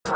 What's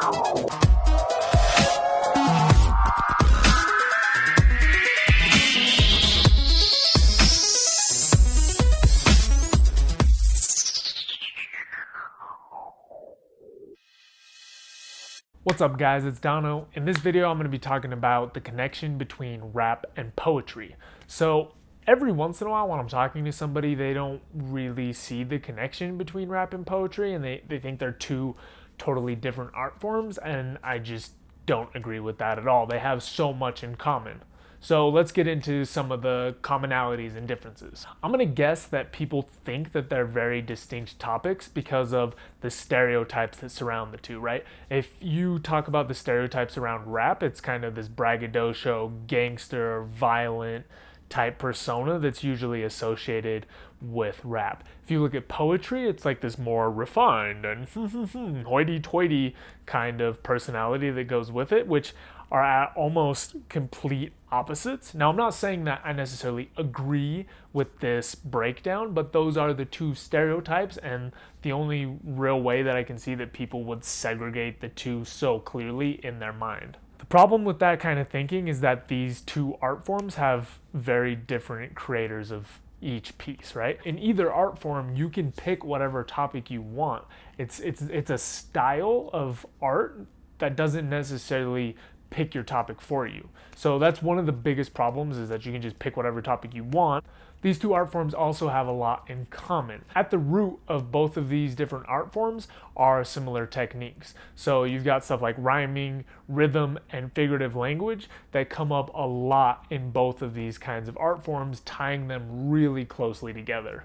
up guys, it's Dono. In this video I'm going to be talking about the connection between rap and poetry. So every once in a while when I'm talking to somebody, they don't really see the connection between rap and poetry, and they think they're two totally different art forms, and I just don't agree with that at all. They have so much in common. So let's get into some of the commonalities and differences. I'm gonna guess that people think that they're very distinct topics because of the stereotypes that surround the two, right? If you talk about the stereotypes around rap, it's kind of this braggadocio, gangster, violent type persona that's usually associated with rap. If you look at poetry, it's like this more refined and hoity-toity kind of personality that goes with it, which are at almost complete opposites. Now, I'm not saying that I necessarily agree with this breakdown, but those are the two stereotypes, and the only real way that I can see that people would segregate the two so clearly in their mind. The problem with that kind of thinking is that these two art forms have very different creators of each piece, right? In either art form, you can pick whatever topic you want. It's a style of art that doesn't necessarily pick your topic for you. So that's one of the biggest problems, is that you can just pick whatever topic you want. These two art forms also have a lot in common. At the root of both of these different art forms are similar techniques. So you've got stuff like rhyming, rhythm, and figurative language that come up a lot in both of these kinds of art forms, tying them really closely together.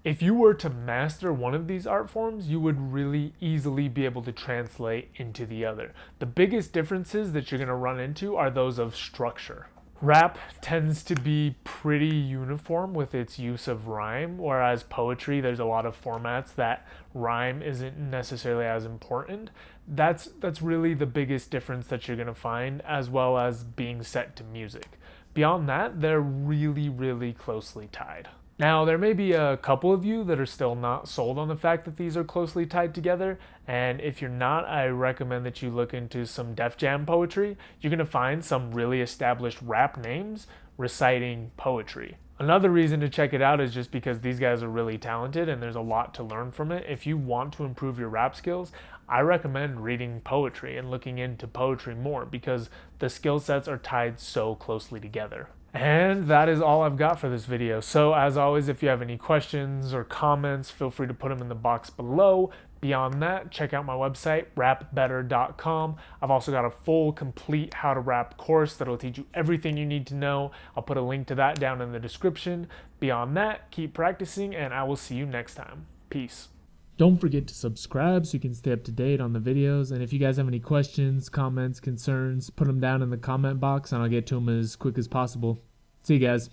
If you were to master one of these art forms, you would really easily be able to translate into the other. The biggest differences that you're going to run into are those of structure. Rap tends to be pretty uniform with its use of rhyme, whereas poetry, there's a lot of formats that rhyme isn't necessarily as important. That's really the biggest difference that you're going to find, as well as being set to music. Beyond that, they're really, really closely tied. Now, there may be a couple of you that are still not sold on the fact that these are closely tied together, and if you're not, I recommend that you look into some Def Jam poetry. You're going to find some really established rap names reciting poetry. Another reason to check it out is just because these guys are really talented and there's a lot to learn from it. If you want to improve your rap skills, I recommend reading poetry and looking into poetry more, because the skill sets are tied so closely together. And that is all I've got for this video. So as always, if you have any questions or comments, feel free to put them in the box below. Beyond that, check out my website, rapbetter.com. I've also got a full, complete how to rap course that'll teach you everything you need to know. I'll put a link to that down in the description. Beyond that, keep practicing, and I will see you next time. Peace. Don't forget to subscribe so you can stay up to date on the videos. And if you guys have any questions, comments, concerns, put them down in the comment box and I'll get to them as quick as possible. See you guys.